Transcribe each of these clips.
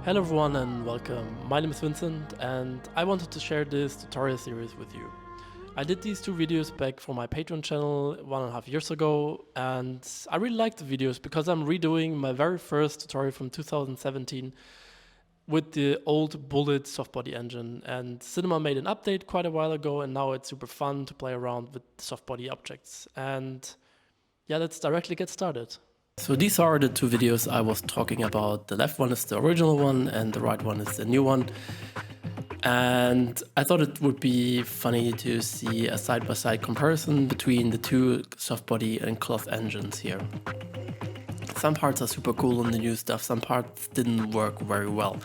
Hello everyone and welcome. My name is Vincent and I wanted to share this tutorial series with you. I did these two videos back for my Patreon channel 1.5 years ago, and I really like the videos because I'm redoing my very first tutorial from 2017 with the old Bullet Softbody engine, and Cinema made an update quite a while ago and now it's super fun to play around with Softbody objects. And yeah, let's directly get started. So these are the two videos I was talking about. The left one is the original one and the right one is the new one. And I thought it would be funny to see a side-by-side comparison between the two Softbody and cloth engines here. Some parts are super cool on the new stuff, some parts didn't work very well.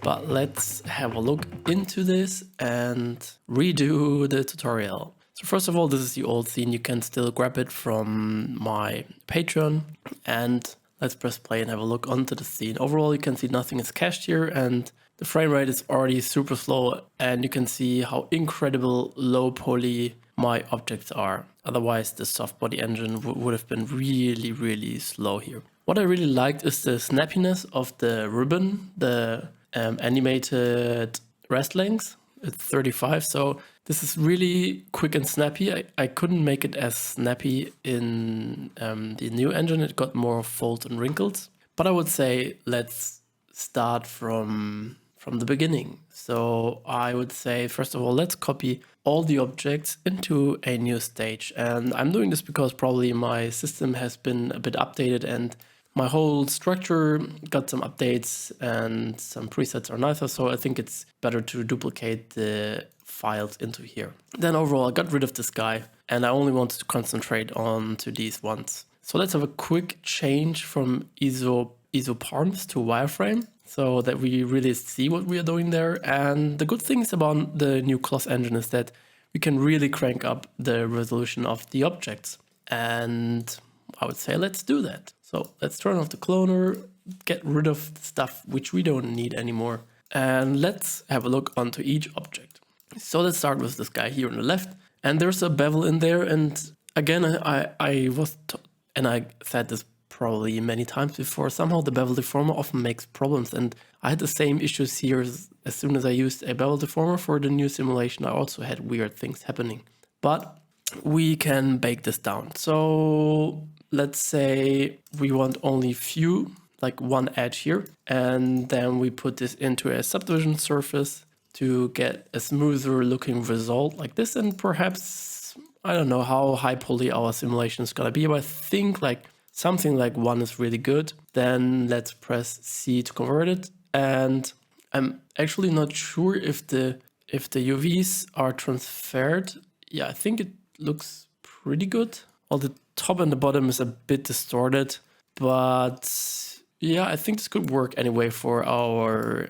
But let's have a look into this and redo the tutorial. So first of all, this is the old scene. You can still grab it from my Patreon, and let's press play and have a look onto the scene. Overall, you can see nothing is cached here and the frame rate is already super slow, and you can see how incredible low poly my objects are. Otherwise, the Softbody engine would have been really slow here. What I really liked is the snappiness of the ribbon, the animated rest length. It's 35, so this is really quick and snappy. I couldn't make it as snappy in the new engine. It got more folds and wrinkles. But I would say let's start from the beginning. So I would say, first of all, let's copy all the objects into a new stage. And I'm doing this because probably my system has been a bit updated and my whole structure got some updates and some presets are nicer, so I think it's better to duplicate the files into here. Then overall I got rid of this guy and I only wanted to concentrate on to these ones. So let's have a quick change from isoparms to wireframe so that we really see what we are doing there. And the good things about the new cloth engine is that we can really crank up the resolution of the objects. And I would say let's do that. So let's turn off the cloner, get rid of the stuff which we don't need anymore, and let's have a look onto each object. So let's start with this guy here on the left, and there's a bevel in there, and again I said this probably many times before, somehow the bevel deformer often makes problems, and I had the same issues here. As soon as I used a bevel deformer for the new simulation, I also had weird things happening. But we can bake this down. So let's say we want only few, like one edge here, and then we put this into a subdivision surface to get a smoother looking result like this. And perhaps, I don't know how high poly our simulation is gonna be, but I think like something like 1 is really good. Then let's press C to convert it. And I'm actually not sure if the UVs are transferred. Yeah, I think it looks pretty good. All the top and the bottom is a bit distorted, but yeah, I think this could work anyway for our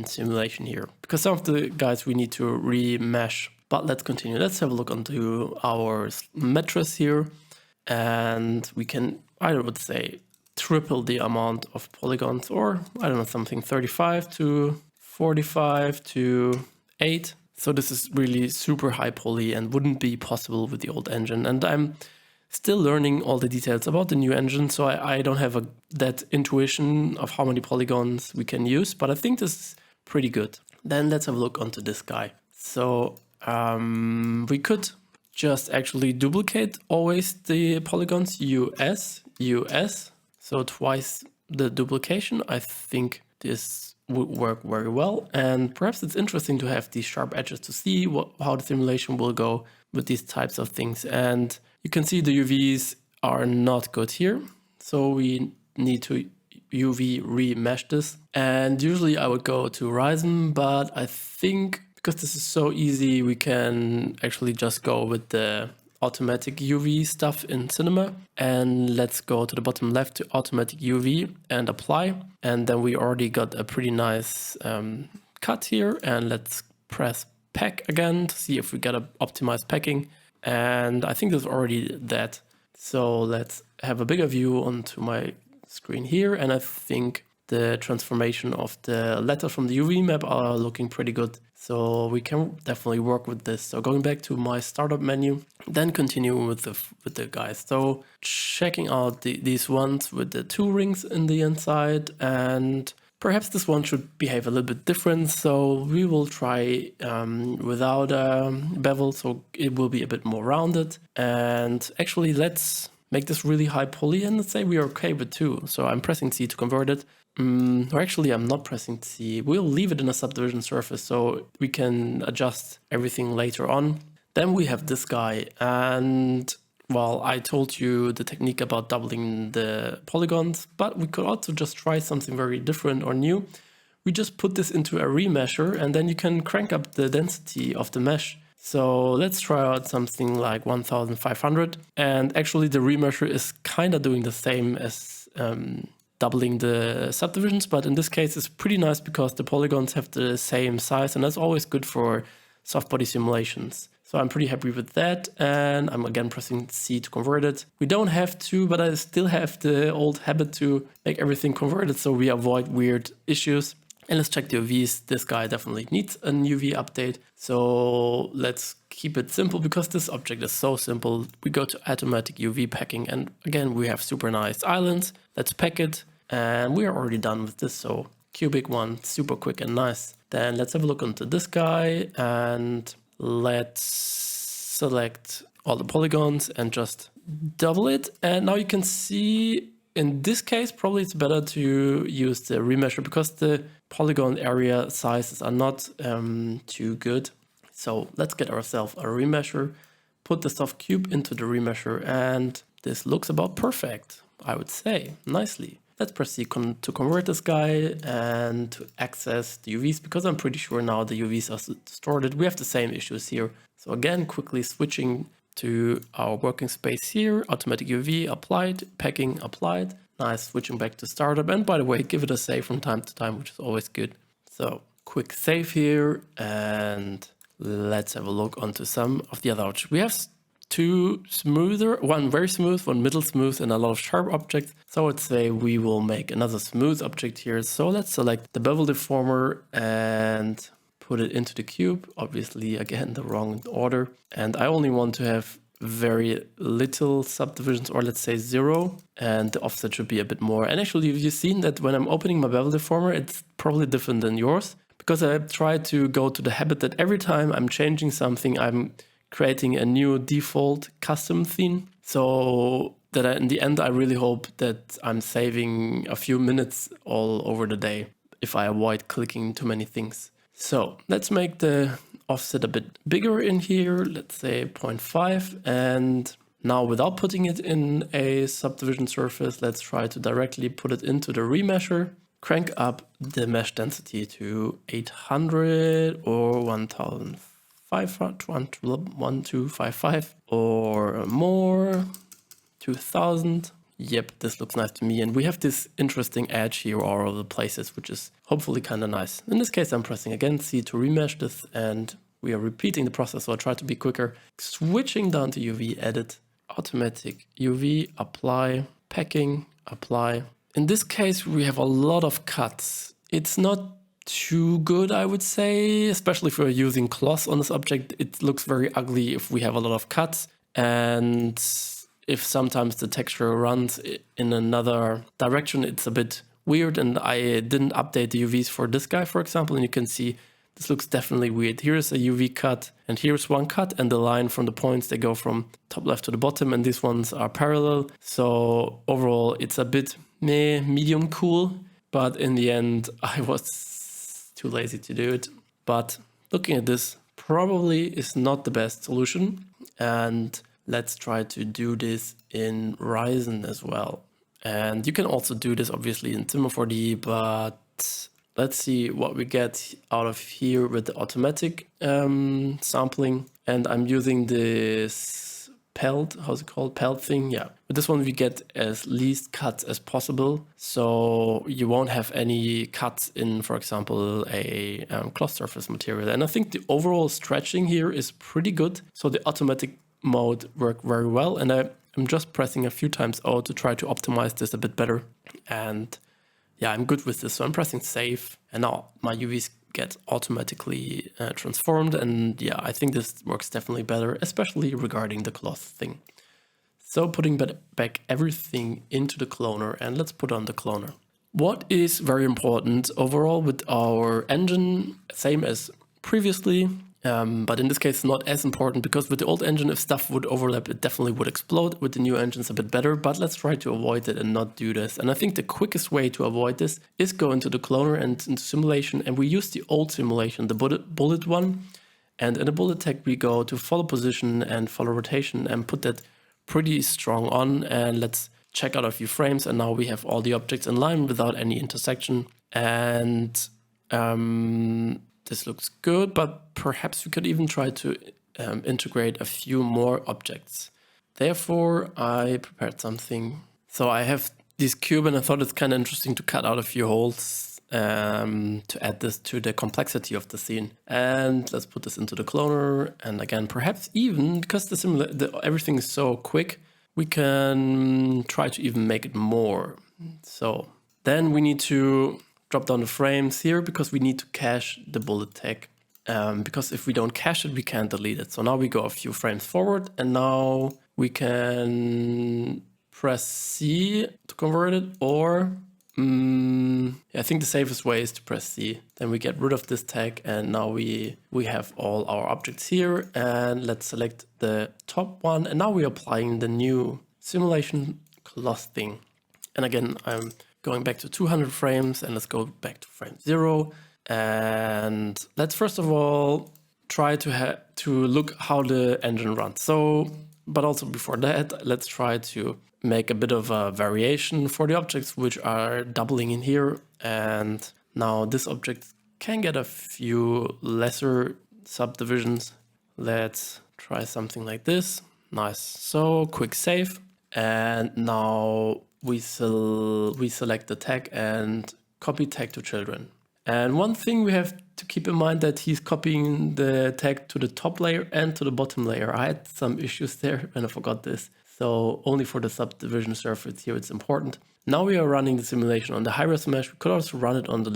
simulation here, because some of the guys we need to remesh. But let's continue. Let's have a look onto our mattress here, and we can, I would say, triple the amount of polygons, or I don't know, something 35 to 45 to 8. So this is really super high poly and wouldn't be possible with the old engine. And I'm still learning all the details about the new engine, so I don't have that intuition of how many polygons we can use, but I think this is pretty good. Then let's have a look onto this guy. So we could just actually duplicate always the polygons, US, so twice the duplication. I think this would work very well, and perhaps it's interesting to have these sharp edges to see how the simulation will go with these types of things. And you can see the UVs are not good here, so we need to UV remesh this. And usually I would go to Horizon, but I think because this is so easy, we can actually just go with the automatic UV stuff in Cinema. And let's go to the bottom left to automatic UV and apply. And then we already got a pretty nice cut here. And let's press pack again to see if we get an optimized packing. And I think there's already that. So let's have a bigger view onto my screen here. And I think the transformation of the letters from the UV map are looking pretty good. So we can definitely work with this. So going back to my startup menu, then continue with the guys. So checking out these ones with the 2 rings in the inside, and perhaps this one should behave a little bit different. So we will try without bevel, so it will be a bit more rounded. And actually, let's make this really high poly, and let's say we are okay with 2. So I'm pressing C to convert it. Or actually, I'm not pressing C. We'll leave it in a subdivision surface so we can adjust everything later on. Then we have this guy, and well, I told you the technique about doubling the polygons, but we could also just try something very different or new. We just put this into a remesher, and then you can crank up the density of the mesh. So let's try out something like 1500. And actually the remesher is kind of doing the same as doubling the subdivisions, but in this case it's pretty nice because the polygons have the same size, and that's always good for softbody simulations. So I'm pretty happy with that, and I'm again pressing C to convert it. We don't have to, but I still have the old habit to make everything converted so we avoid weird issues. And let's check the UVs. This guy definitely needs an UV update. So let's keep it simple because this object is so simple. We go to automatic UV packing, and again we have super nice islands. Let's pack it, and we are already done with this. So cubic one, super quick and nice. Then let's have a look into this guy, and let's select all the polygons and just double it. And now you can see in this case, probably it's better to use the remesher because the polygon area sizes are not too good. So let's get ourselves a remesher, put the soft cube into the remesher, and this looks about perfect, I would say, nicely. Let's proceed to convert this guy and to access the UVs, because I'm pretty sure now the UVs are distorted. We have the same issues here. So again, quickly switching to our working space here, automatic UV applied, packing applied. Nice, switching back to startup. And by the way, give it a save from time to time, which is always good. So quick save here, and let's have a look onto some of the other objects. We have 2 smoother, one very smooth, one middle smooth, and a lot of sharp objects. So I'd say we will make another smooth object here. So let's select the bevel deformer and put it into the cube. Obviously, again, the wrong order. And I only want to have very little subdivisions, or let's say 0, and the offset should be a bit more. And actually, you've seen that when I'm opening my bevel deformer, it's probably different than yours, because I try to go to the habit that every time I'm changing something, I'm creating a new default custom theme. So that in the end, I really hope that I'm saving a few minutes all over the day if I avoid clicking too many things. So let's make the offset a bit bigger in here, let's say 0.5. And now without putting it in a subdivision surface, let's try to directly put it into the remesher. Crank up the mesh density to 800 or 1255 or more, 2000. Yep, this looks nice to me. And we have this interesting edge here all over the places, which is hopefully kind of nice. In this case, I'm pressing again C to remesh this, and we are repeating the process, so I'll try to be quicker. Switching down to UV, edit, automatic UV, apply, packing, apply. In this case, we have a lot of cuts. It's not too good, I would say, especially if we're using cloth on this object. It looks very ugly if we have a lot of cuts, and if sometimes the texture runs in another direction, it's a bit weird. And I didn't update the UVs for this guy, for example, and you can see this looks definitely weird. Here's a UV cut, and here's one cut, and the line from the points, they go from top left to the bottom, and these ones are parallel. So overall, it's a bit medium cool, but in the end, I was too lazy to do it. But looking at this, probably is not the best solution. And let's try to do this in Ryzen as well. And you can also do this obviously in C4D, but let's see what we get out of here with the automatic sampling. And I'm using this pelt, how's it called? Pelt thing, yeah. With this one, we get as least cuts as possible. So you won't have any cuts in, for example, a cloth surface material. And I think the overall stretching here is pretty good. So the automatic mode worked very well. And I'm just pressing a few times O to try to optimize this a bit better. And yeah, I'm good with this. So I'm pressing save, and now my UVs get automatically transformed. And yeah, I think this works definitely better, especially regarding the cloth thing. So putting back everything into the cloner, and let's put on the cloner. What is very important overall with our engine, same as previously, but in this case not as important, because with the old engine, if stuff would overlap, it definitely would explode. With the new engine, it's a bit better, but let's try to avoid it and not do this. And I think the quickest way to avoid this is go into the cloner and into simulation, and we use the old simulation, the bullet one. And in the bullet tag, we go to follow position and follow rotation and put that pretty strong on. And let's check out a few frames. And now we have all the objects in line without any intersection. And this looks good, but perhaps we could even try to integrate a few more objects. Therefore, I prepared something. So I have this cube, and I thought it's kind of interesting to cut out a few holes to add this to the complexity of the scene. And let's put this into the cloner. And again, perhaps even because everything is so quick, we can try to even make it more. So then we need to drop down the frames here because we need to cache the bullet tag. Because if we don't cache it, we can't delete it. So now we go a few frames forward, and now we can press C to convert it, or I think the safest way is to press C. Then we get rid of this tag, and now we have all our objects here. And let's select the top one, and now we're applying the new simulation cloth thing. And again, I'm going back to 200 frames, and let's go back to frame 0. And let's first of all try to look how the engine runs. So, but also before that, let's try to make a bit of a variation for the objects which are doubling in here. And now this object can get a few lesser subdivisions. Let's try something like this. Nice. So quick save. And now we select the tag and copy tag to children. And one thing we have to keep in mind that he's copying the tag to the top layer and to the bottom layer. I had some issues there and I forgot this. So only for the subdivision surface here it's important. Now we are running the simulation on the high-res mesh. We could also run it on the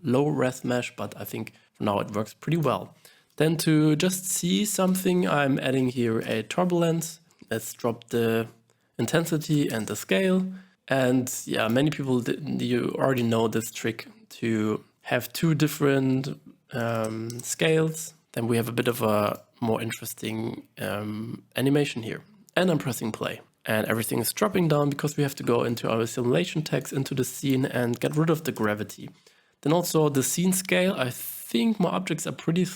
low-res mesh, but I think for now it works pretty well. Then to just see something, I'm adding here a turbulence. Let's drop the intensity and the scale. And yeah, many people, you already know this trick to have two different scales. Then we have a bit of a more interesting animation here. And I'm pressing play. And everything is dropping down because we have to go into our simulation text, into the scene, and get rid of the gravity. Then also the scene scale, I think my objects are pretty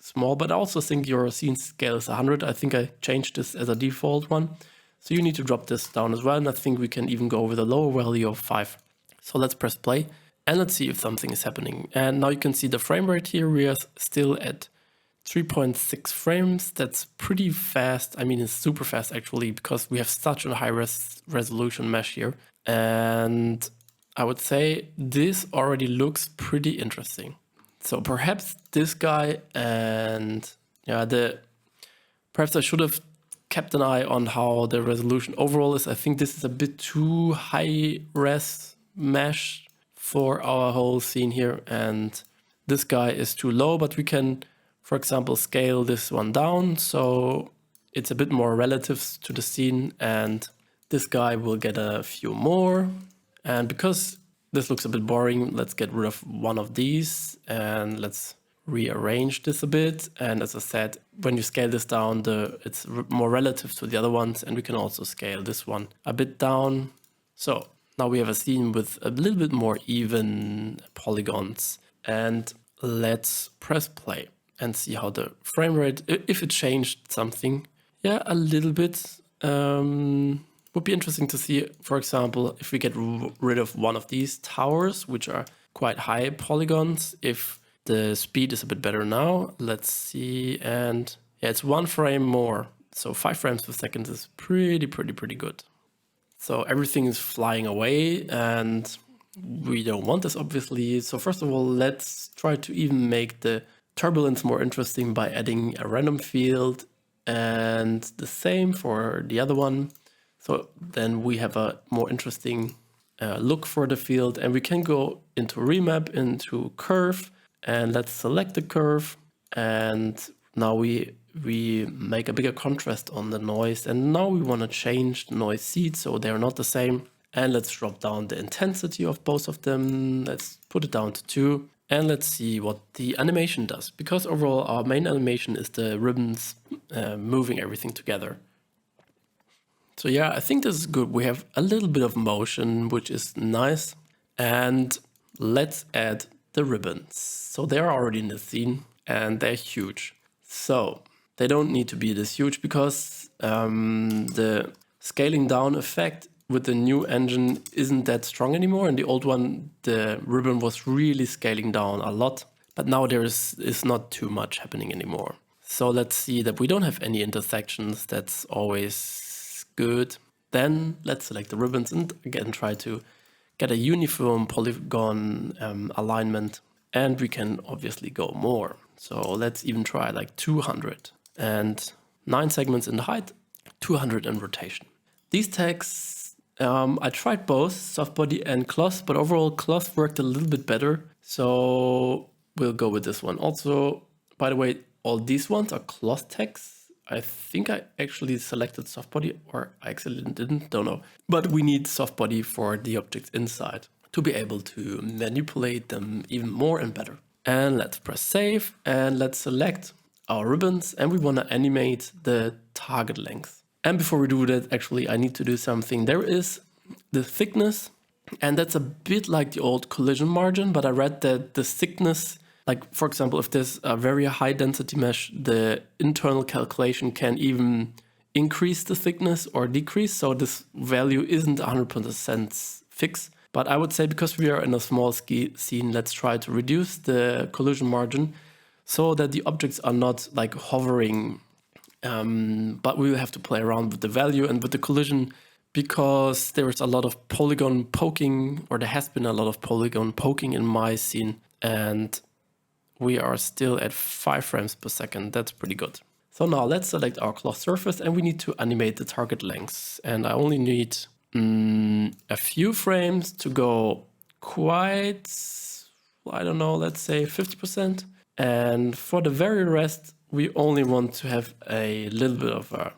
small, but I also think your scene scale is 100. I think I changed this as a default one. So you need to drop this down as well. And I think we can even go with a lower value of 5. So let's press play and let's see if something is happening. And now you can see the frame rate here. We are still at 3.6 frames. That's pretty fast. I mean, it's super fast actually, because we have such a high resolution mesh here. And I would say this already looks pretty interesting. So perhaps this guy, and yeah, perhaps I should have kept an eye on how the resolution overall is. I think this is a bit too high res mesh for our whole scene here. And this guy is too low, but we can, for example, scale this one down. So it's a bit more relative to the scene, and this guy will get a few more. And because this looks a bit boring, let's get rid of one of these and let's rearrange this a bit. And as I said, when you scale this down, it's more relative to the other ones, and we can also scale this one a bit down. So now we have a scene with a little bit more even polygons, and let's press play and see how the frame rate, if it changed something. Yeah, a little bit. Would be interesting to see, for example, if we get rid of one of these towers, which are quite high polygons, if the speed is a bit better now. Let's see. And yeah, it's 1 frame more. So 5 frames per second is pretty good. So everything is flying away, and we don't want this, obviously. So first of all, let's try to even make the turbulence more interesting by adding a random field, and the same for the other one. So then we have a more interesting look for the field, and we can go into remap, into curve, and let's select the curve. And now we make a bigger contrast on the noise, and now we want to change the noise seeds so they're not the same. And let's drop down the intensity of both of them. Let's put it down to 2. And let's see what the animation does. Because overall our main animation is the ribbons moving everything together. So yeah, I think this is good. We have a little bit of motion, which is nice. And let's add the ribbons. So they're already in the scene and they're huge. So they don't need to be this huge because the scaling down effect with the new engine isn't that strong anymore. In the old one, the ribbon was really scaling down a lot, but now there is not too much happening anymore. So let's see that we don't have any intersections. That's always good. Then let's select the ribbons and again try to get a uniform polygon alignment, and we can obviously go more. So let's even try like 200 and 9 segments in the height, 200 in rotation. These tags, I tried both Softbody and cloth, but overall cloth worked a little bit better. So we'll go with this one. Also, by the way, all these ones are cloth tags. I think I actually selected Softbody, or I actually didn't, don't know. But we need Softbody for the objects inside to be able to manipulate them even more and better. And let's press save and let's select our ribbons, and we want to animate the target length. And before we do that, actually, I need to do something. There is the thickness, and that's a bit like the old collision margin, but I read that the thickness, like for example, if there's a very high density mesh, the internal calculation can even increase the thickness or decrease. So this value isn't 100% fixed. But I would say because we are in a small scene, let's try to reduce the collision margin so that the objects are not like hovering. But we will have to play around with the value and with the collision because there is a lot of polygon poking, or there has been a lot of polygon poking in my scene. And we are still at 5 frames per second. That's pretty good. So now let's select our cloth surface and we need to animate the target lengths. And I only need a few frames to go quite, I don't know, let's say 50%. And for the very rest, we only want to have a little bit of a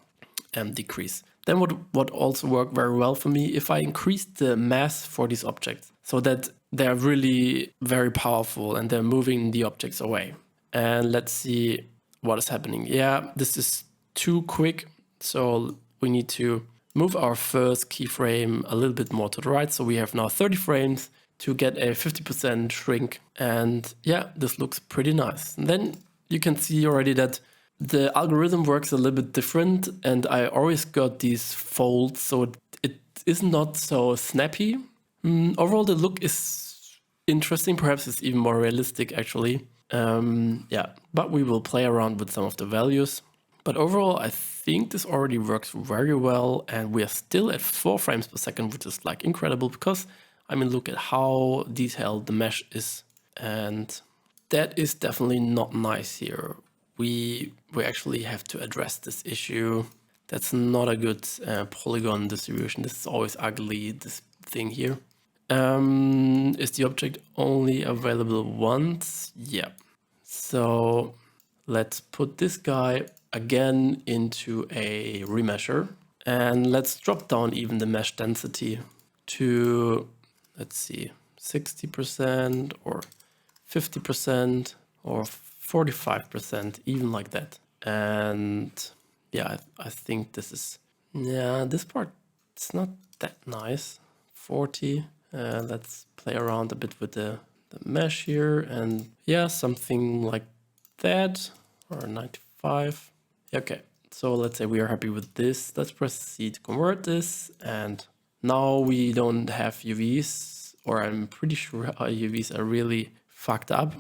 decrease. Then what also worked very well for me, if I increase the mass for these objects so that they're really very powerful and they're moving the objects away. And let's see what is happening. Yeah, this is too quick. So we need to move our first keyframe a little bit more to the right. So we have now 30 frames to get a 50% shrink. And yeah, this looks pretty nice. And then you can see already that the algorithm works a little bit different. And I always got these folds, so it is not so snappy. Overall, the look is interesting. Perhaps it's even more realistic, actually. Yeah, but we will play around with some of the values. But overall, I think this already works very well, and we are still at 4 frames per second, which is like incredible because, I mean, look at how detailed the mesh is. And that is definitely not nice here. We actually have to address this issue. That's not a good polygon distribution. This is always ugly, this thing here. Is the object only available once? Yeah. So let's put this guy again into a remesher, and let's drop down even the mesh density to, let's see, 60% or 50% or 45%, even like that. And yeah, I think this is, yeah, this part, it's not that nice. 40. Let's play around a bit with the mesh here, and yeah, something like that, or 95. Okay, so let's say we are happy with this. Let's press C to convert this, and now we don't have UVs, or I'm pretty sure our UVs are really fucked up.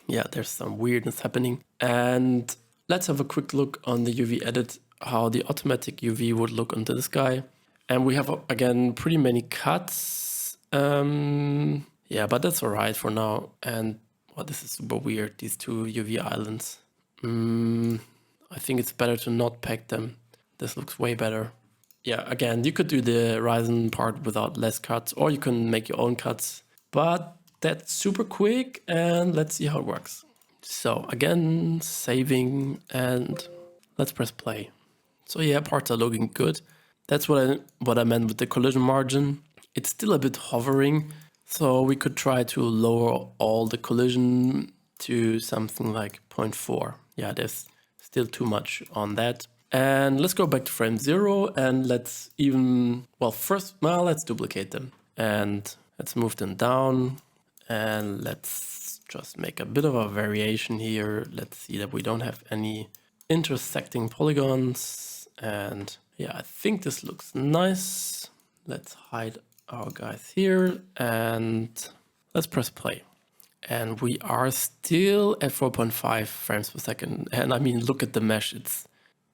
Yeah, there's some weirdness happening. And let's have a quick look on the UV edit, how the automatic UV would look onto this guy. And we have, again, pretty many cuts. Yeah, but that's all right for now. And well, this is super weird, these two UV islands. I think it's better to not pack them. This looks way better. Yeah, again, you could do the Ryzen part without less cuts, or you can make your own cuts. But that's super quick, and let's see how it works. So again, saving, and let's press play. So yeah, parts are looking good. That's what I meant with the collision margin. it's still a bit hovering. So we could try to lower all the collision to something like 0.4. Yeah, there's still too much on that. And let's go back to frame 0 and let's even, well, first, well, let's duplicate them and let's move them down and let's just make a bit of a variation here. Let's see that we don't have any intersecting polygons. And yeah, I think this looks nice. Let's hide our guys here and let's press play. And we are still at 4.5 frames per second. And I mean, look at the mesh.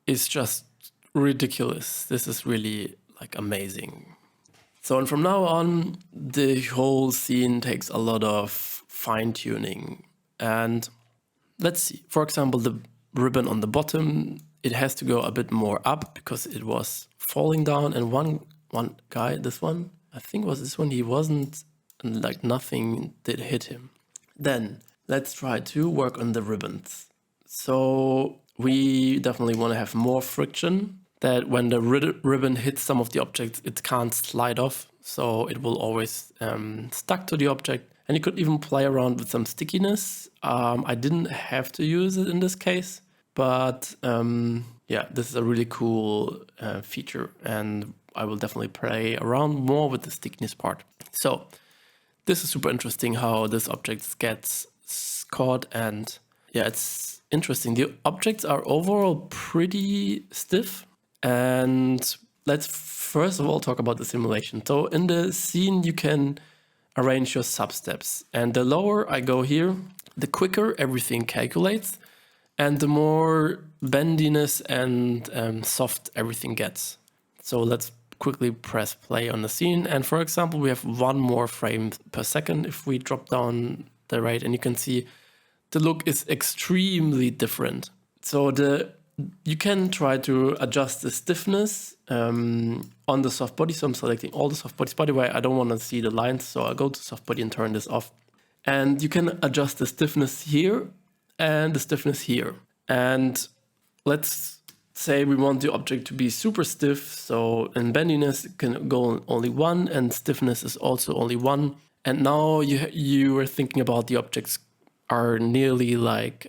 It's just ridiculous. This is really like amazing. So, and from now on, the whole scene takes a lot of fine tuning. And let's see, for example, the ribbon on the bottom, it has to go a bit more up because it was falling down. And one guy, this one, I think was this one, he wasn't, like nothing did hit him. Then let's try to work on the ribbons. So we definitely want to have more friction, that when the ribbon hits some of the objects, it can't slide off. So it will always stuck to the object. And you could even play around with some stickiness. I didn't have to use it in this case, but yeah, this is a really cool feature. And I will definitely play around more with the stickiness part. So this is super interesting how this object gets caught, and yeah, it's interesting. The objects are overall pretty stiff, and let's first of all talk about the simulation. So in the scene, you can arrange your sub-steps, and the lower I go here, the quicker everything calculates, and the more bendiness and soft everything gets. So let's quickly press play on the scene. And for example, we have 1 more frame per second if we drop down the rate, and you can see the look is extremely different. So you can try to adjust the stiffness on the soft body. So I'm selecting all the soft bodies. By the way, I don't want to see the lines, so I'll go to soft body and turn this off. And you can adjust the stiffness here and the stiffness here. And let's say we want the object to be super stiff. So in bendiness, it can go only 1, and stiffness is also only 1. And now you are thinking about the objects are nearly like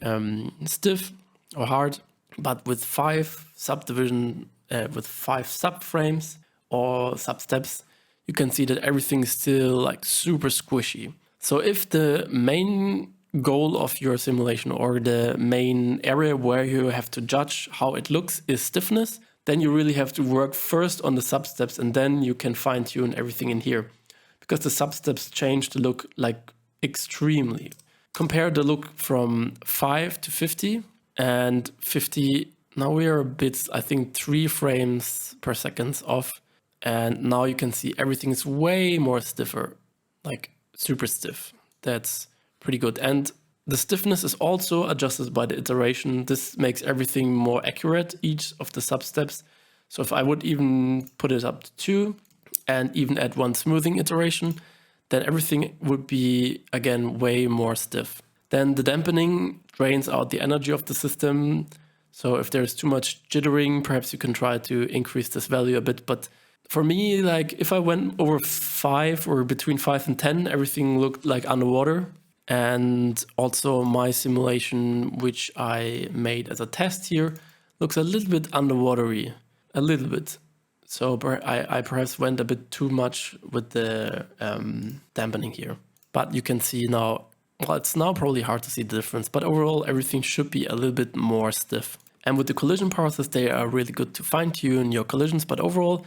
stiff or hard, but with 5 subdivision, with 5 subframes or substeps, you can see that everything is still like super squishy. So if the main goal of your simulation or the main area where you have to judge how it looks is stiffness, then you really have to work first on the substeps, and then you can fine tune everything in here, because the substeps change the look like extremely. Compare the look from 5 to 50, and 50, now we are a bit, I think 3 frames per second off, and now you can see everything is way more stiffer, like super stiff. That's pretty good. And the stiffness is also adjusted by the iteration. This makes everything more accurate, each of the substeps. So if I would even put it up to 2 and even add 1 smoothing iteration, then everything would be, again, way more stiff. Then the dampening drains out the energy of the system. So if there's too much jittering, perhaps you can try to increase this value a bit. But for me, like if I went over 5 or between 5 and 10, everything looked like underwater. And also my simulation, which I made as a test here, looks a little bit underwatery, a little bit. So I perhaps went a bit too much with the dampening here. But you can see now, well, it's now probably hard to see the difference, but overall everything should be a little bit more stiff. And with the collision parsers, they are really good to fine tune your collisions, but overall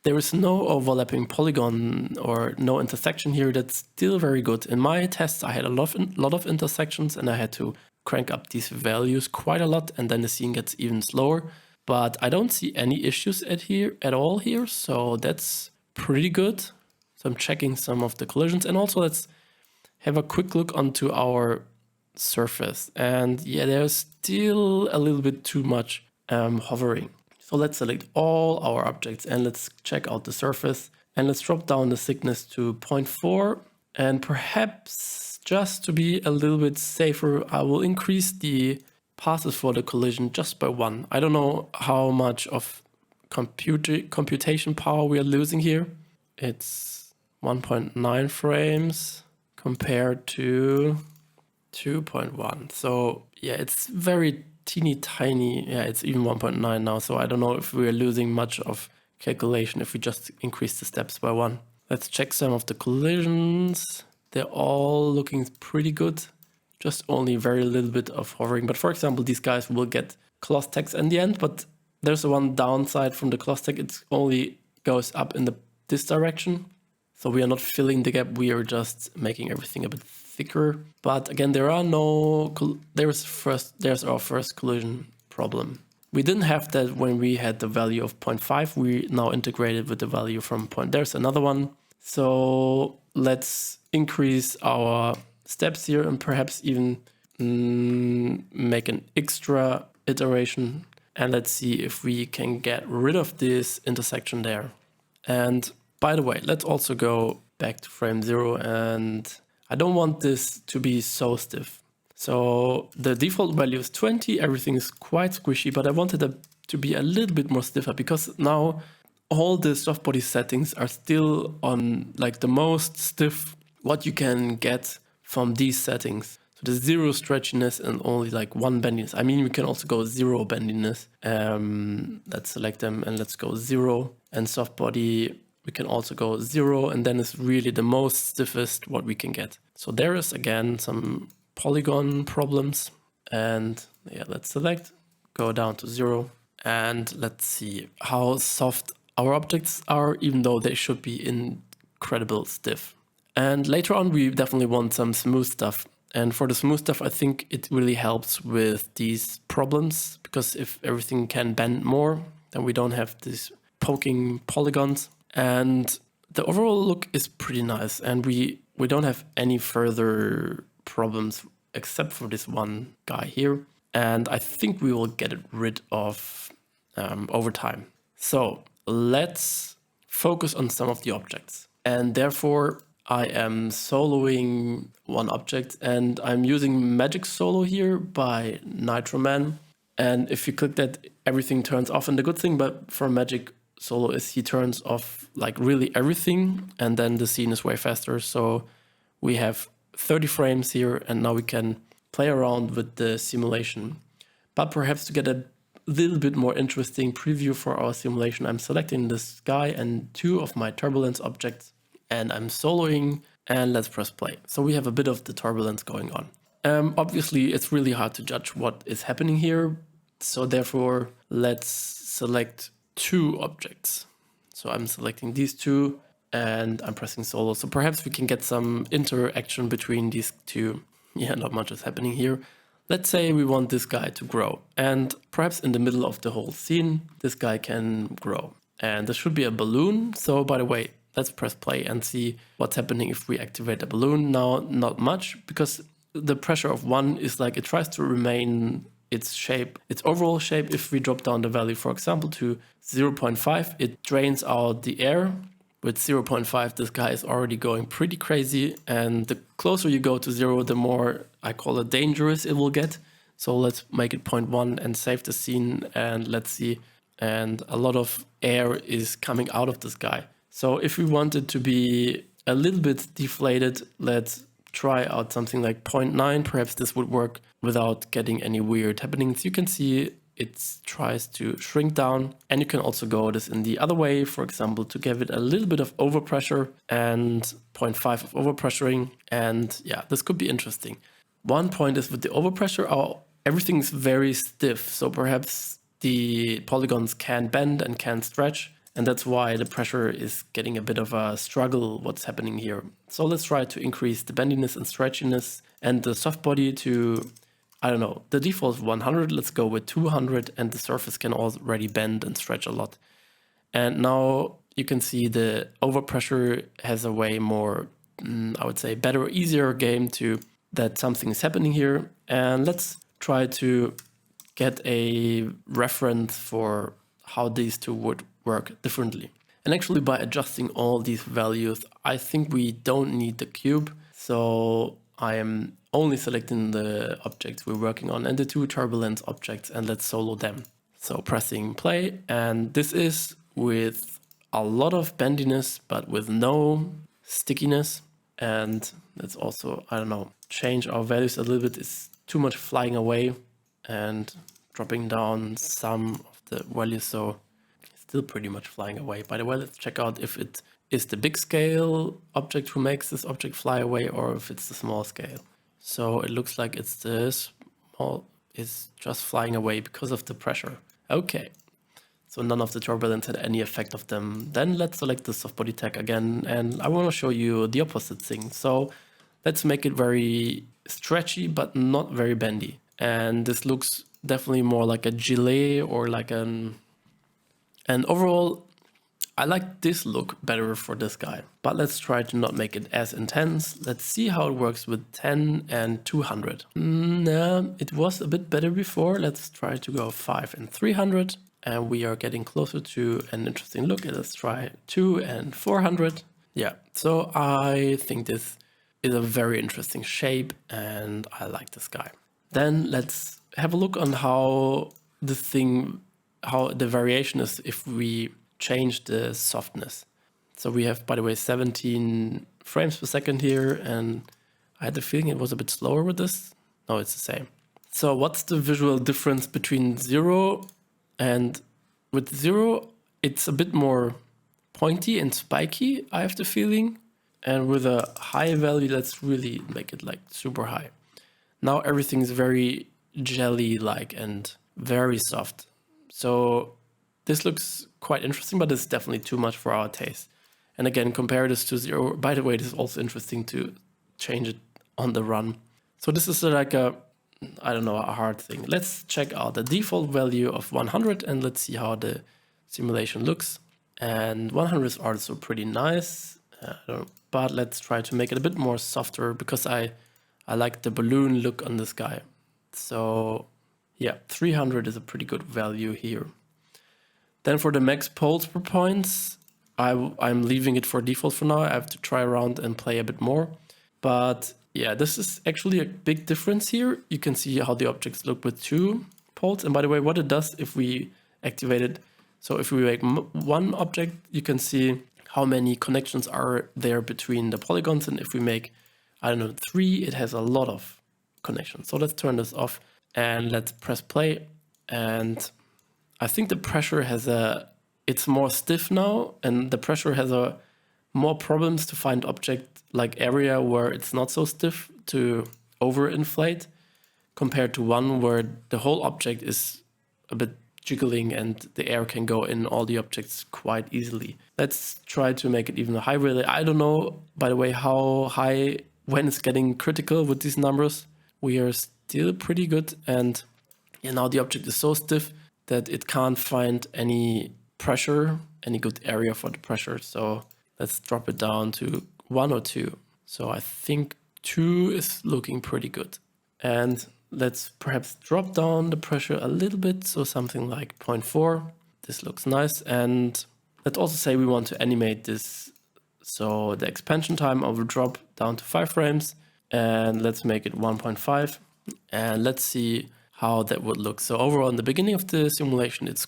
there is no overlapping polygon or no intersection here. That's still very good. In my tests, I had a lot of intersections, and I had to crank up these values quite a lot, and then the scene gets even slower. But I don't see any issues at all here, so that's pretty good. So I'm checking some of the collisions, and also let's have a quick look onto our surface. And yeah, there's still a little bit too much hovering. So let's select all our objects and let's check out the surface, and let's drop down the thickness to 0.4, and perhaps just to be a little bit safer, I will increase the passes for the collision just by 1. I don't know how much of computation power we are losing here. It's 1.9 frames compared to 2.1. So yeah, it's very teeny tiny. Yeah, it's even 1.9 now. So I don't know if we're losing much of calculation if we just increase the steps by 1. Let's check some of the collisions. They're all looking pretty good. Just only very little bit of hovering. But for example, these guys will get cloth tags in the end, but there's one downside from the cloth tag. It only goes up in this direction. So we are not filling the gap. We are just making everything a bit thicker. But again, there's our first collision problem. We didn't have that when we had the value of 0.5. We now integrated with the value from point. There's another one. So let's increase our steps here and perhaps even make an extra iteration. And let's see if we can get rid of this intersection there. And by the way, let's also go back to frame 0. And I don't want this to be so stiff. So the default value is 20. Everything is quite squishy, but I wanted it to be a little bit more stiffer because now all the Softbody settings are still on like the most stiff what you can get from these settings. So the 0 stretchiness and only like 1 bendiness. I mean, we can also go 0 bendiness. Let's select them and let's go 0. And Softbody, we can also go 0, and then it's really the most stiffest what we can get. So there is again some polygon problems, and yeah, let's select, go down to 0, and let's see how soft our objects are, even though they should be incredible stiff. And later on we definitely want some smooth stuff, and for the smooth stuff I think it really helps with these problems, because if everything can bend more, then we don't have these poking polygons, and the overall look is pretty nice, and we don't have any further problems except for this one guy here, and I think we will get it rid of over time. So let's focus on some of the objects, and therefore I am soloing one object, and I'm using Magic Solo here by Nitroman, and if you click that, everything turns off. And the good thing but for Magic Solo is he turns off like really everything, and then the scene is way faster. So we have 30 frames here, and now we can play around with the simulation. But perhaps to get a little bit more interesting preview for our simulation, I'm selecting this guy and 2 of my turbulence objects, and I'm soloing, and let's press play. So we have a bit of the turbulence going on. Obviously, it's really hard to judge what is happening here. So therefore, let's select 2 objects. So I'm selecting these 2, and I'm pressing solo. So perhaps we can get some interaction between these 2. Yeah, not much is happening here. Let's say we want this guy to grow, and perhaps in the middle of the whole scene, this guy can grow. And this should be a balloon. So by the way, let's press play and see what's happening if we activate a balloon. Now, not much, because the pressure of 1 is like it tries to remain its shape, its overall shape. If we drop down the value, for example, to 0.5, it drains out the air. With 0.5, this guy is already going pretty crazy, and the closer you go to 0, the more, I call it, dangerous it will get. So let's make it 0.1 and save the scene, and let's see. And a lot of air is coming out of this guy. So if we want it to be a little bit deflated, let's try out something like 0.9. Perhaps this would work without getting any weird happenings. You can see it tries to shrink down, and you can also go this in the other way, for example, to give it a little bit of overpressure and 0.5 of overpressuring. And yeah, this could be interesting. One point is with the overpressure, everything is very stiff. So perhaps the polygons can bend and can stretch, and that's why the pressure is getting a bit of a struggle what's happening here. So let's try to increase the bendiness and stretchiness and the soft body to, I don't know, the default is 100, let's go with 200, and the surface can already bend and stretch a lot. And now you can see the overpressure has a way more, I would say, better, easier game to that something is happening here. And let's try to get a reference for how these 2 would work differently. And actually, by adjusting all these values, I think we don't need the cube. So I am only selecting the objects we're working on and the 2 turbulence objects, and let's solo them. So pressing play, and this is with a lot of bendiness, but with no stickiness. And let's also, I don't know, change our values a little bit. It's too much flying away, and dropping down some of the values, so it's still pretty much flying away. By the way, let's check out if it is the big scale object who makes this object fly away, or if it's the small scale. So it looks like it's the small, it's just flying away because of the pressure. Okay, so none of the turbulence had any effect of them. Then let's select the softbody tag again, and I want to show you the opposite thing. So let's make it very stretchy, but not very bendy. And this looks definitely more like a gilet or like an... And overall, I like this look better for this guy. But let's try to not make it as intense. Let's see how it works with 10 and 200. It was a bit better before. Let's try to go 5 and 300. And we are getting closer to an interesting look. Let's try 2 and 400. Yeah, so I think this is a very interesting shape, and I like this guy. Then let's have a look on how the variation is if we change the softness. So we have, by the way, 17 frames per second here, and I had the feeling it was a bit slower with this. No, it's the same. So what's the visual difference between 0 and with 0, it's a bit more pointy and spiky, I have the feeling. And with a high value, let's really make it like super high. Now everything's very jelly-like and very soft. So this looks quite interesting, but it's definitely too much for our taste. And again, compare this to 0. By the way, this is also interesting to change it on the run. So this is like a, I don't know, a hard thing. Let's check out the default value of 100 and let's see how the simulation looks. And 100 is also pretty nice, but let's try to make it a bit more softer because I like the balloon look on this guy. So yeah, 300 is a pretty good value here. Then for the max pulse per points, I'm leaving it for default for now. I have to try around and play a bit more. But yeah, this is actually a big difference here. You can see how the objects look with 2 pulse. And by the way, what it does if we activate it. So if we make one object, you can see how many connections are there between the polygons. And if we make, I don't know, 3, it has a lot of connections. So let's turn this off and let's press play. And I think the pressure has it's more stiff now, and the pressure has more problems to find object like area where it's not so stiff to overinflate compared to one where the whole object is a bit jiggling and the air can go in all the objects quite easily. Let's try to make it even high really. I don't know, by the way, how high when it's getting critical with these numbers. We are still pretty good, and yeah, now the object is so stiff that it can't find any pressure, any good area for the pressure. So let's drop it down to 1 or 2. So I think 2 is looking pretty good. And let's perhaps drop down the pressure a little bit. So something like 0.4. This looks nice. And let's also say we want to animate this. So the expansion time I will drop down to 5 frames. And let's make it 1.5. And let's see how that would look. So overall, in the beginning of the simulation, it's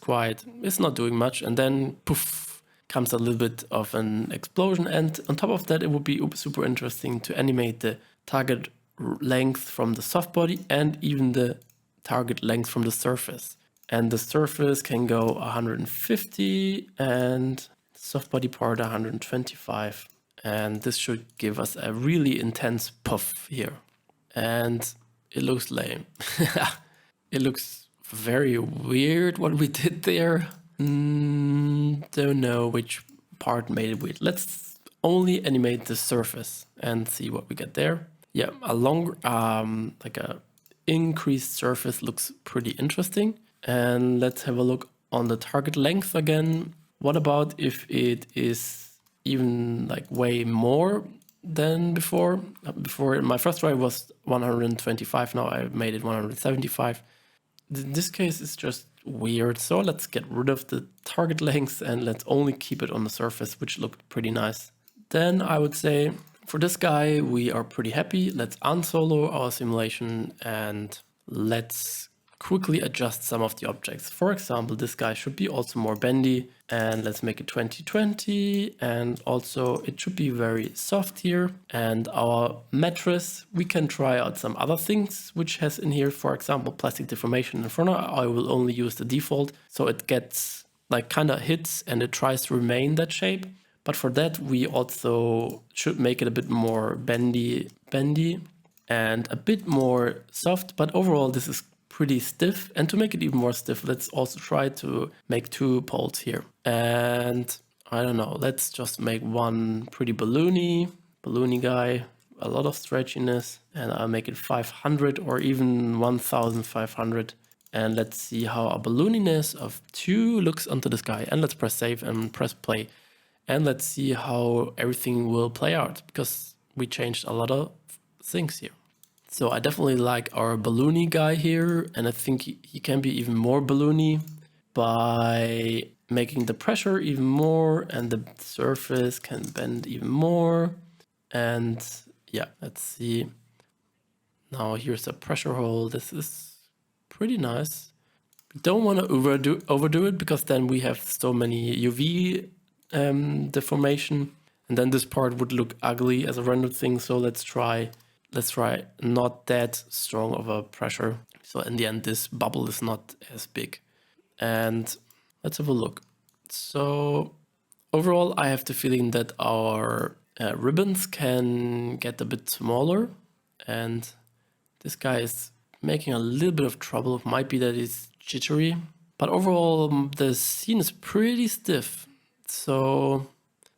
not doing much. And then poof, comes a little bit of an explosion. And on top of that, it would be super interesting to animate the target length from the soft body and even the target length from the surface. And the surface can go 150 and soft body part 125. And this should give us a really intense puff here. And it looks lame. It looks very weird what we did there. Don't know which part made it weird. Let's only animate the surface and see what we get there. Yeah, a longer, like a increased surface looks pretty interesting. And let's have a look on the target length again. What about if it is even like way more than before? Before my first try was 125, now I made it 175. In this case, it's just weird. So let's get rid of the target length and let's only keep it on the surface, which looked pretty nice. Then I would say for this guy, we are pretty happy. Let's unsolo our simulation and let's quickly adjust some of the objects. For example, this guy should be also more bendy, and let's make it 2020, and also it should be very soft here. And our mattress, we can try out some other things which has in here, for example, plastic deformation. And for now, I will only use the default, so it gets like kind of hits and it tries to remain that shape. But for that, we also should make it a bit more bendy and a bit more soft. But overall, this is pretty stiff. And to make it even more stiff, let's also try to make 2 poles here. And I don't know, let's just make one pretty balloony guy, a lot of stretchiness, and I'll make it 500 or even 1500. And let's see how a ballooniness of 2 looks onto the sky. And let's press save and press play. And let's see how everything will play out, because we changed a lot of things here. So I definitely like our balloony guy here, and I think he can be even more balloony by making the pressure even more, and the surface can bend even more. And yeah, let's see. Now here's a pressure hole. This is pretty nice. We don't want to overdo it, because then we have so many UV deformation, and then this part would look ugly as a rendered thing. So let's try not that strong of a pressure, so in the end this bubble is not as big. And let's have a look. So overall, I have the feeling that our ribbons can get a bit smaller, and this guy is making a little bit of trouble. It might be that it's jittery, but overall the scene is pretty stiff. So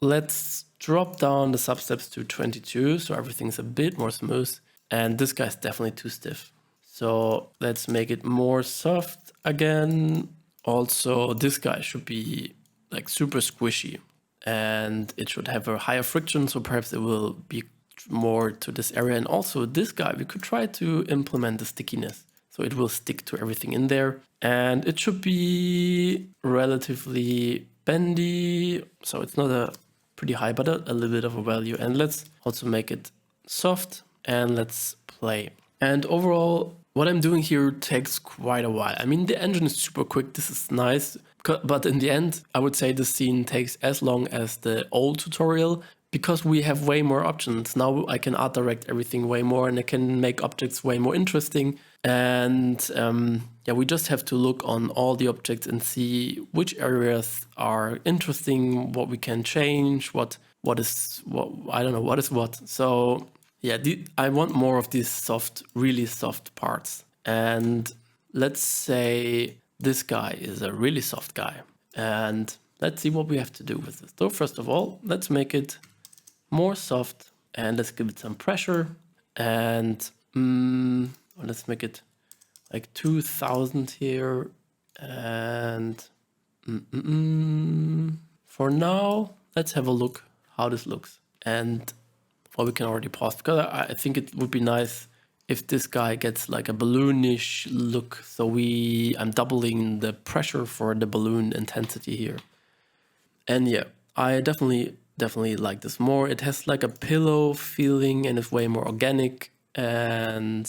let's drop down the substeps to 22, so everything's a bit more smooth. And this guy's definitely too stiff. So let's make it more soft again. Also, this guy should be like super squishy, and it should have a higher friction, so perhaps it will be more to this area. And also this guy, we could try to implement the stickiness, so it will stick to everything in there. And it should be relatively bendy, so it's not a pretty high, but a little bit of a value. And let's also make it soft, and let's play. And overall, what I'm doing here takes quite a while. I mean, the engine is super quick, this is nice, but in the end, I would say the scene takes as long as the old tutorial, because we have way more options. Now I can art direct everything way more, and I can make objects way more interesting. And yeah, we just have to look on all the objects and see which areas are interesting, what we can change, what is what, I don't know, what is what. So yeah, I want more of these soft, really soft parts. And let's say this guy is a really soft guy. And let's see what we have to do with this. So first of all, let's make it more soft, and let's give it some pressure. And let's make it like 2000 here. And for now, let's have a look how this looks. And well, we can already pause, because I think it would be nice if this guy gets like a balloonish look. So I'm doubling the pressure for the balloon intensity here. And yeah, I definitely like this more. It has like a pillow feeling and it's way more organic. And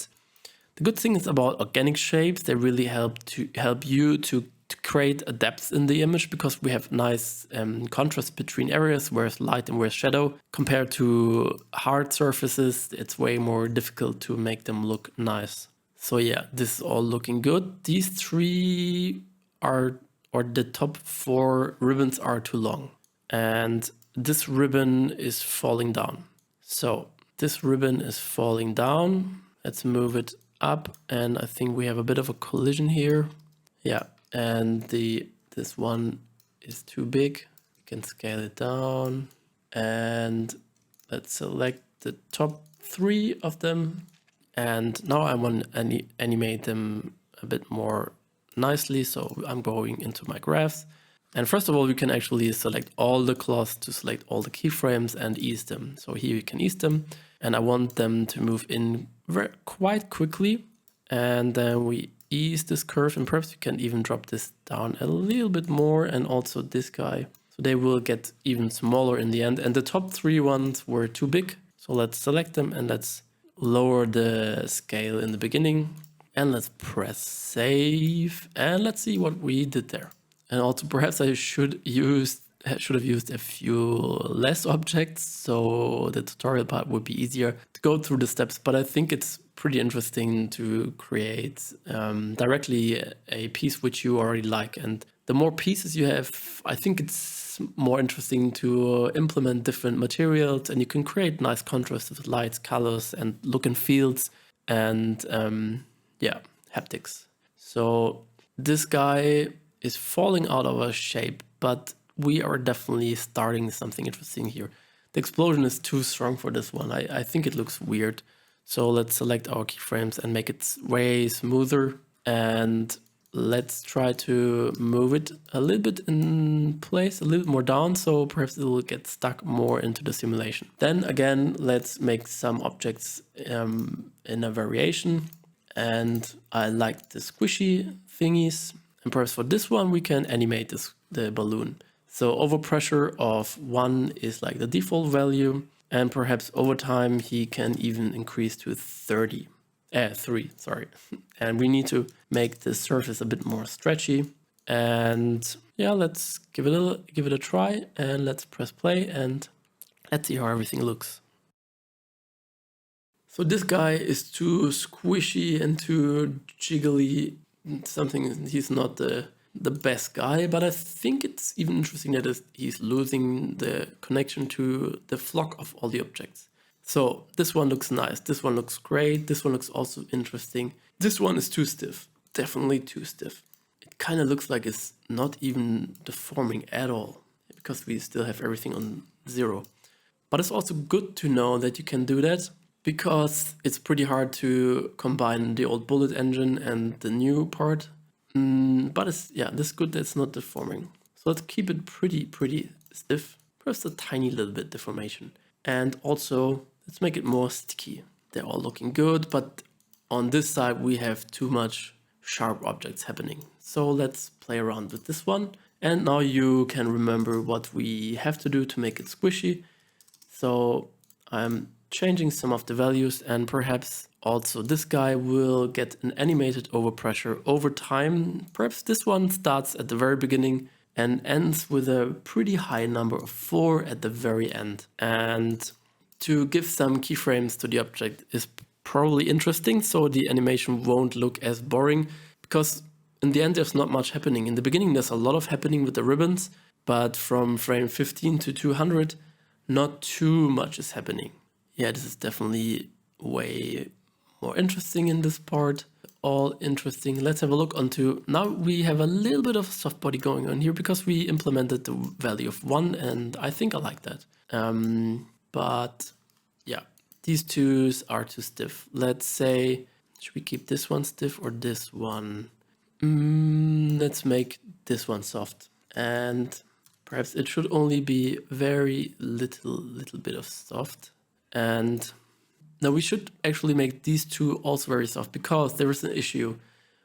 the good thing is about organic shapes, they really help you to create a depth in the image, because we have nice contrast between areas, where's light and where's shadow. Compared to hard surfaces, it's way more difficult to make them look nice. So yeah, this is all looking good. These 3 are, or the top 4 ribbons are too long. And this ribbon is falling down. So this ribbon is falling down. Let's move it up, and I think we have a bit of a collision here. Yeah, and this one is too big. We can scale it down, and let's select the top 3 of them. And now I want to animate them a bit more nicely. So I'm going into my graphs. And first of all, we can actually select all the cloths to select all the keyframes and ease them. So here you can ease them, and I want them to move in quite quickly. And then we ease this curve, and perhaps you can even drop this down a little bit more, and also this guy. So they will get even smaller in the end. And the top 3 ones were too big. So let's select them, and let's lower the scale in the beginning. And let's press save, and let's see what we did there. And also perhaps I should have used a few less objects, so the tutorial part would be easier to go through the steps, but I think it's pretty interesting to create directly a piece which you already like. And the more pieces you have, I think it's more interesting to implement different materials, and you can create nice contrast with lights, colors, and look and feels, and yeah, haptics. So this guy is falling out of our shape, but we are definitely starting something interesting here. The explosion is too strong for this one. I think it looks weird. So let's select our keyframes and make it way smoother. And let's try to move it a little bit in place, a little bit more down, so perhaps it will get stuck more into the simulation. Then again, let's make some objects in a variation. And I like the squishy thingies. And perhaps for this one, we can animate the balloon. So overpressure of 1 is like the default value. And perhaps over time, he can even increase to 3, sorry. And we need to make the surface a bit more stretchy. And yeah, let's give it a try, and let's press play, and let's see how everything looks. So this guy is too squishy and too jiggly. He's not the best guy, but I think it's even interesting that he's losing the connection to the flock of all the objects. So this one looks nice, this one looks great, this one looks also interesting. This one is too stiff, definitely too stiff. It kind of looks like it's not even deforming at all, because we still have everything on 0. But it's also good to know that you can do that, because it's pretty hard to combine the old bullet engine and the new part. But it's, yeah, this is good that it's not deforming. So let's keep it pretty stiff, perhaps a tiny little bit deformation. And also, let's make it more sticky. They're all looking good, but on this side we have too much sharp objects happening. So let's play around with this one. And now you can remember what we have to do to make it squishy. So I'm changing some of the values, and perhaps also this guy will get an animated overpressure over time. Perhaps this one starts at the very beginning and ends with a pretty high number of 4 at the very end. And to give some keyframes to the object is probably interesting, so the animation won't look as boring, because in the end there's not much happening. In the beginning there's a lot of happening with the ribbons, but from frame 15 to 200 not too much is happening. Yeah, this is definitely way more interesting in this part. All interesting. Let's have a look onto, now we have a little bit of Softbody going on here, because we implemented the value of 1, and I think I like that. But yeah, these twos are too stiff. Let's say, should we keep this one stiff or this one? Let's make this one soft. And perhaps it should only be very little bit of soft. And now we should actually make these two also very soft, because there is an issue.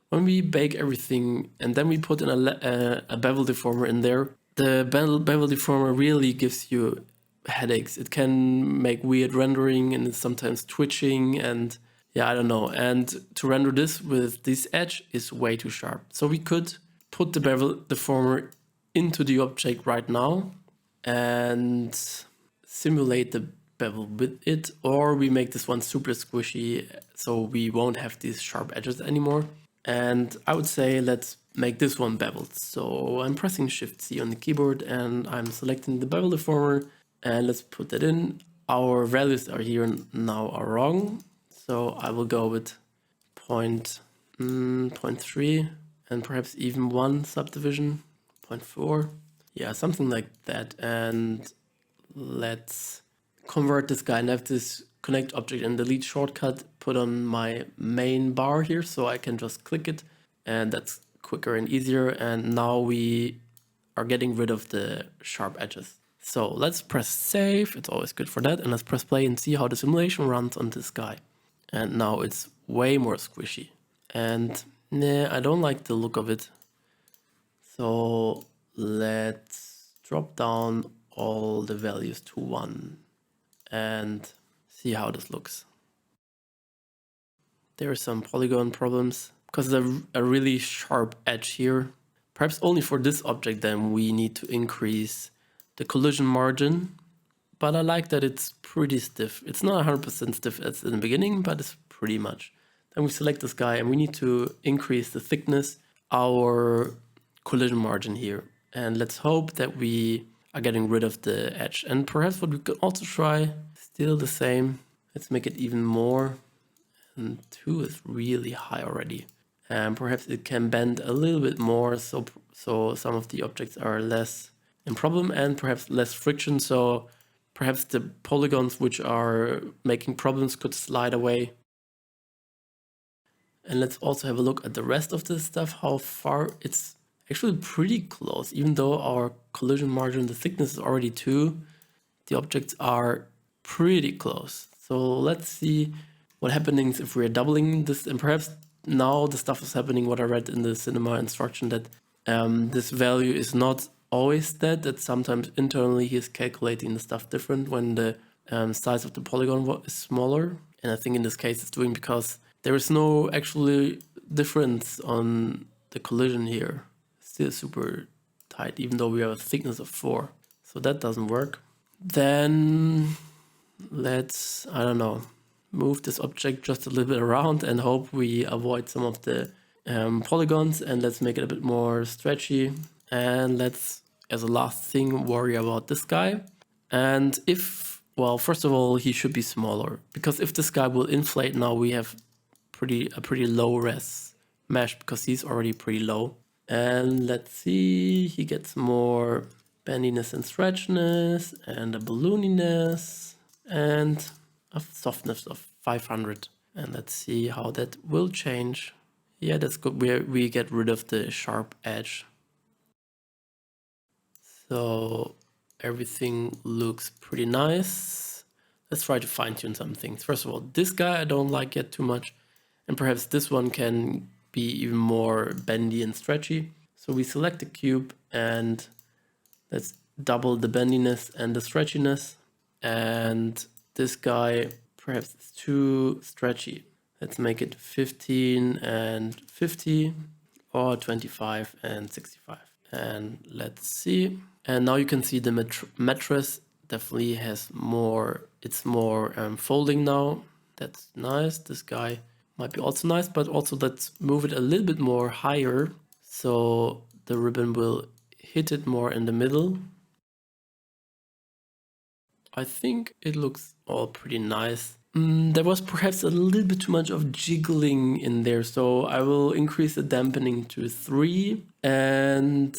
When we bake everything and then we put in a bevel deformer in there, the bevel deformer really gives you headaches. It can make weird rendering, and it's sometimes twitching, and yeah, I don't know. And to render this with this edge is way too sharp. So we could put the bevel deformer into the object right now and simulate the bevel with it, or we make this one super squishy so we won't have these sharp edges anymore. And I would say let's make this one beveled. So I'm pressing Shift C on the keyboard and I'm selecting the bevel deformer, and let's put that in. Our values are here now are wrong, so I will go with 0.3 and perhaps even 1 subdivision, 0.4, yeah, something like that. And let's convert this guy and have this connect object and delete shortcut put on my main bar here, so I can just click it, and that's quicker and easier. And now we are getting rid of the sharp edges. So let's press save, it's always good for that, and let's press play and see how the simulation runs on this guy. And now it's way more squishy, and nah, I don't like the look of it. So let's drop down all the values to 1 and see how this looks. there are some polygon problems because there's a really sharp edge here. Perhaps only for this object then we need to increase the collision margin, but I like that it's pretty stiff. It's not 100% stiff as in the beginning, but it's pretty much. Then we select this guy and we need to increase the thickness, our collision margin here. And let's hope that we are getting rid of the edge. And perhaps what we could also try, still the same. Let's make it even more. And 2 is really high already. And perhaps it can bend a little bit more, so some of the objects are less in problem and perhaps less friction. So perhaps the polygons which are making problems could slide away. And let's also have a look at the rest of this stuff, how far it's actually pretty close. Even though our collision margin, the thickness is already 2, the objects are pretty close. So let's see what happens if we're doubling this, and perhaps now the stuff is happening what I read in the cinema instruction, that this value is not always that sometimes internally he is calculating the stuff different when the size of the polygon is smaller. And I think in this case it's doing because there is no actually difference on the collision here. It's still super tight, even though we have a thickness of 4. So that doesn't work. Then let's, I don't know, move this object just a little bit around and hope we avoid some of the polygons, and let's make it a bit more stretchy. And let's, as a last thing, worry about this guy. And if, well, first of all, he should be smaller, because if this guy will inflate now, we have a pretty low res mesh because he's already pretty low. And let's see, he gets more bendiness and stretchiness and a ballooniness and a softness of 500. And let's see how that will change. Yeah, that's good. We get rid of the sharp edge. So everything looks pretty nice. Let's try to fine tune some things. First of all, this guy I don't like yet too much. And perhaps this one can be even more bendy and stretchy. So we select the cube and let's double the bendiness and the stretchiness. And this guy, perhaps it's too stretchy. Let's make it 15 and 50 or 25 and 65. And let's see. And now you can see the mattress definitely has more, it's more folding now. That's nice. This guy might be also nice, but also let's move it a little bit more higher so the ribbon will hit it more in the middle. I think it looks all pretty nice. There was perhaps a little bit too much of jiggling in there, so I will increase the dampening to 3, and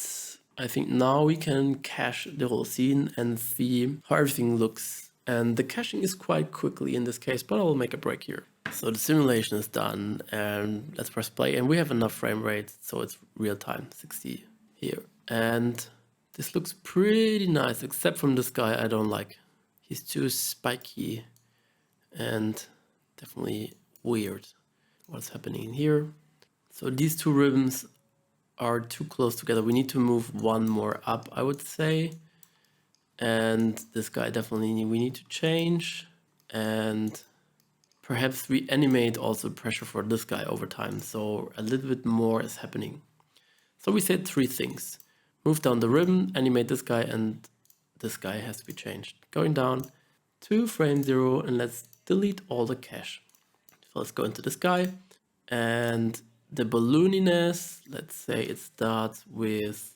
I think now we can cache the whole scene and see how everything looks. And the caching is quite quickly in this case, but I'll make a break here. So the simulation is done, and let's press play, and we have enough frame rate, so it's real time, 60 here. And this looks pretty nice, except from this guy I don't like. He's too spiky and definitely weird. What's happening here? So these two ribbons are too close together. We need to move one more up, I would say. And this guy definitely we need to change. And perhaps we animate also pressure for this guy over time. So a little bit more is happening. So we said 3 things. Move down the ribbon, animate this guy, and this guy has to be changed. Going down to frame 0, and let's delete all the cache. So let's go into this guy, and the ballooniness, let's say it starts with,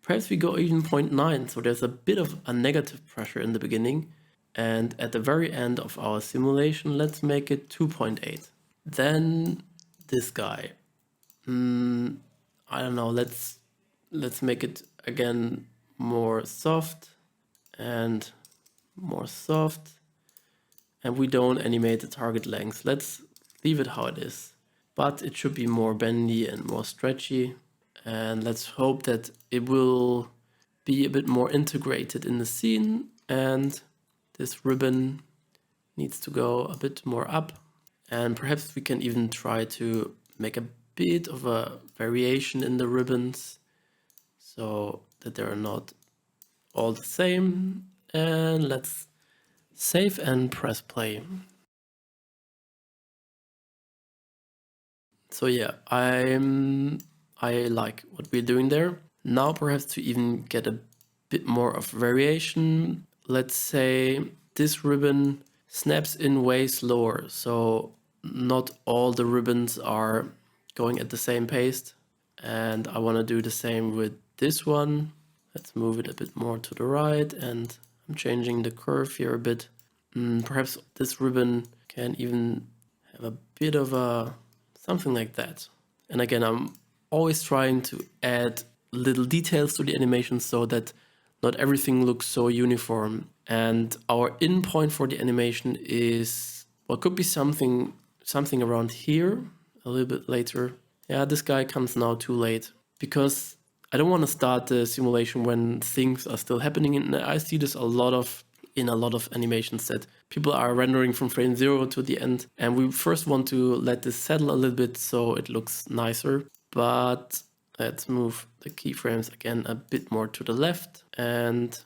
perhaps we go even 0.9, so there's a bit of a negative pressure in the beginning, and at the very end of our simulation, let's make it 2.8. Then this guy, I don't know, let's make it again more soft and more soft, and we don't animate the target length. Let's leave it how it is, but it should be more bendy and more stretchy, and let's hope that it will be a bit more integrated in the scene. And this ribbon needs to go a bit more up, and perhaps we can even try to make a bit of a variation in the ribbons so that they are not all the same. And let's save and press play. So yeah, I like what we're doing there. Now perhaps to even get a bit more of variation, let's say this ribbon snaps in way slower. So not all the ribbons are going at the same pace. And I want to do the same with this one. Let's move it a bit more to the right, and I'm changing the curve here a bit. Perhaps this ribbon can even have a bit of a something like that. And again, I'm always trying to add little details to the animation so that not everything looks so uniform. And our in point for the animation is, well, could be something around here, a little bit later. Yeah, this guy comes now too late because I don't want to start the simulation when things are still happening. And I see this in a lot of animations that people are rendering from frame 0 to the end. And we first want to let this settle a little bit so it looks nicer. But let's move the keyframes again a bit more to the left. And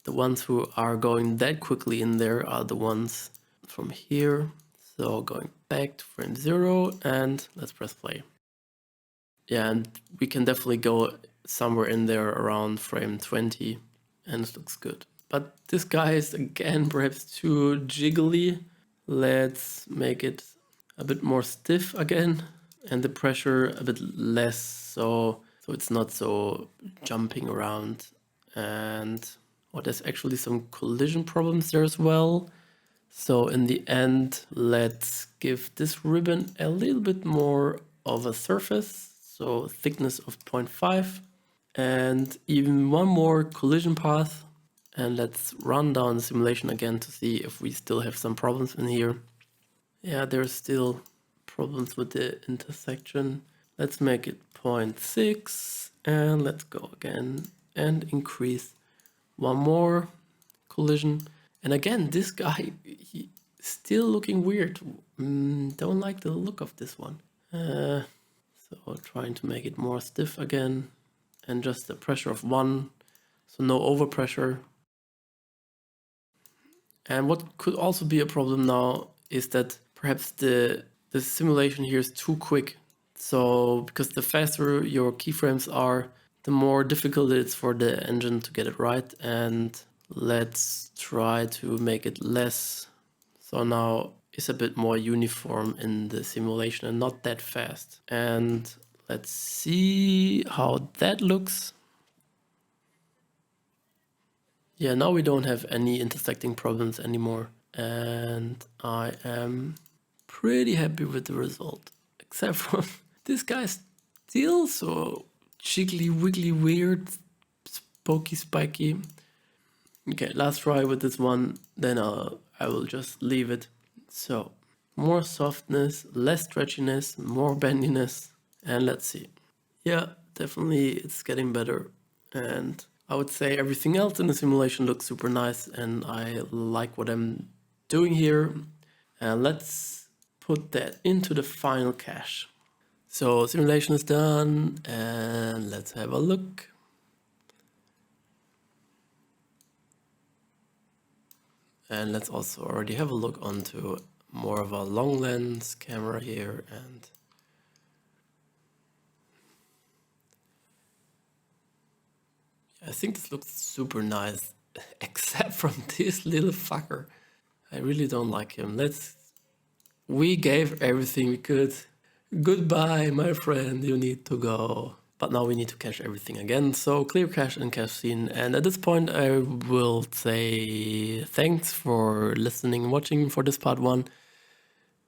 the ones who are going that quickly in there are the ones from here. So going back to frame 0 and let's press play. Yeah, and we can definitely go somewhere in there around frame 20 and it looks good. But this guy is again perhaps too jiggly. Let's make it a bit more stiff again and the pressure a bit less so it's not so jumping around. And there's actually some collision problems there as well. So in the end, let's give this ribbon a little bit more of a surface. So thickness of 0.5 and even one more collision path. And let's run down the simulation again to see if we still have some problems in here. Yeah, there's still problems with the intersection. Let's make it 0.6 and let's go again and increase one more collision. And again, this guy, he's still looking weird. Don't like the look of this one. So trying to make it more stiff again and just the pressure of 1, so no overpressure. And what could also be a problem now is that perhaps the simulation here is too quick. So because the faster your keyframes are, the more difficult it is for the engine to get it right. And let's try to make it less. So now it's a bit more uniform in the simulation and not that fast. And let's see how that looks. Yeah, now we don't have any intersecting problems anymore. And I am pretty happy with the result. Except for this guy's still so jiggly, wiggly, weird, spooky, spiky. Okay, last try with this one, then I will just leave it. So, more softness, less stretchiness, more bendiness, and let's see. Yeah, definitely it's getting better. And I would say everything else in the simulation looks super nice and I like what I'm doing here. And let's put that into the final cache. So simulation is done and let's have a look. And let's also already have a look onto more of a long lens camera here. And I think this looks super nice, except from this little fucker. I really don't like him. We gave everything we could. Goodbye, my friend, you need to go. But now we need to cache everything again, so clear cache and cache scene. And at this point I will say thanks for listening and watching for this part 1.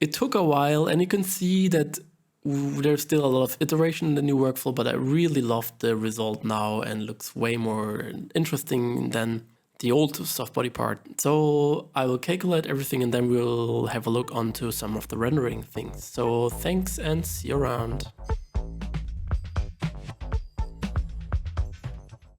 It took a while and you can see that there's still a lot of iteration in the new workflow, but I really love the result now and looks way more interesting than the old Softbody part. So I will calculate everything and then we'll have a look onto some of the rendering things. So thanks and see you around.